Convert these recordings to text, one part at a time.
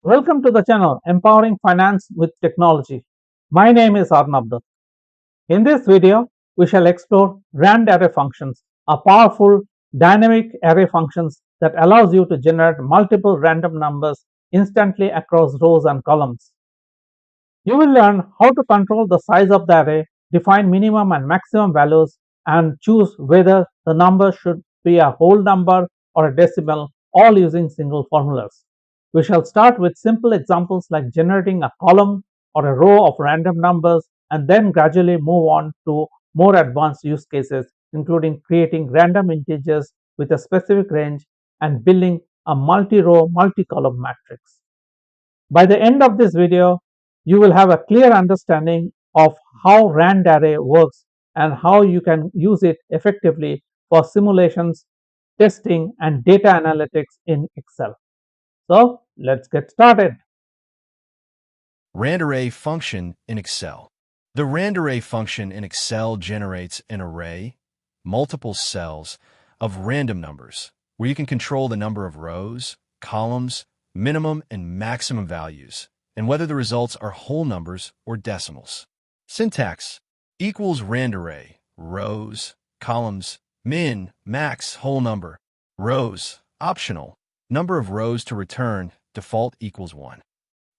Welcome to the channel Empowering Finance with Technology. My name is Arnab Dutt. In this video, we shall explore Randarray functions, a powerful dynamic array functions that allows you to generate multiple random numbers instantly across rows and columns. You will learn how to control the size of the array, define minimum and maximum values, and choose whether the number should be a whole number or a decimal, all using single formulas. We shall start with simple examples like generating a column or a row of random numbers and then gradually move on to more advanced use cases, including creating random integers with a specific range and building a multi-row, multi-column matrix. By the end of this video, you will have a clear understanding of how Randarray works and how you can use it effectively for simulations, testing, and data analytics in Excel. So let's get started. Randarray function in Excel. The Randarray function in Excel generates an array, multiple cells, of random numbers, where you can control the number of rows, columns, minimum and maximum values, and whether the results are whole numbers or decimals. Syntax equals Randarray, rows, columns, min, max, whole number, rows, optional, number of rows to return, default equals 1.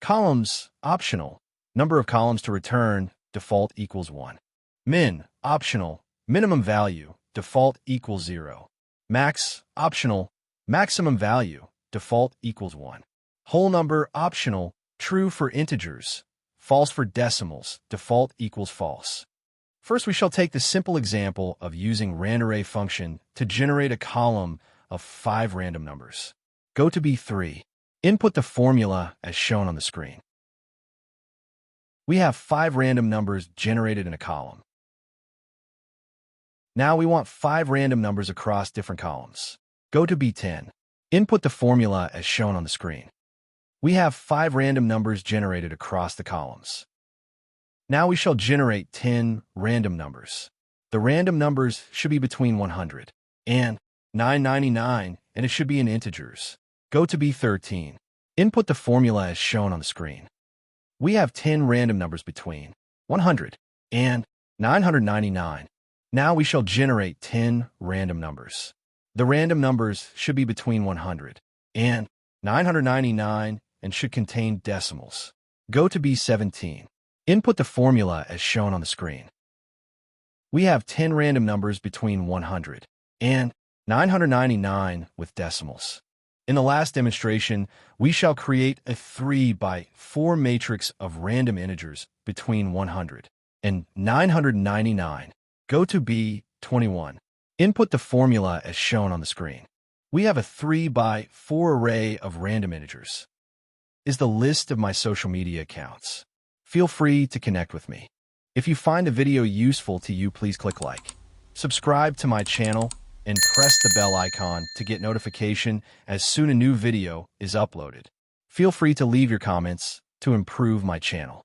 Columns, optional, number of columns to return, default equals 1. Min, optional, minimum value, default equals 0. Max, optional, maximum value, default equals 1. Whole number, optional, true for integers, false for decimals, default equals false. First, we shall take the simple example of using Randarray function to generate a column of 5 random numbers. Go to B3. Input the formula as shown on the screen. We have 5 random numbers generated in a column. Now we want 5 random numbers across different columns. Go to B10. Input the formula as shown on the screen. We have 5 random numbers generated across the columns. Now we shall generate 10 random numbers. The random numbers should be between 100 and 999, and it should be in integers. Go to B13. Input the formula as shown on the screen. We have 10 random numbers between 100 and 999. Now we shall generate 10 random numbers. The random numbers should be between 100 and 999 and should contain decimals. Go to B17. Input the formula as shown on the screen. We have 10 random numbers between 100 and 999 with decimals. In the last demonstration, we shall create a 3 by 4 matrix of random integers between 100 and 999. Go to B21. Input the formula as shown on the screen. We have a 3 by 4 array of random integers. Is the list of my social media accounts. Feel free to connect with me. If you find the video useful to you, please click like, subscribe to my channel, and press the bell icon to get notification as soon a new video is uploaded. Feel free to leave your comments to improve my channel.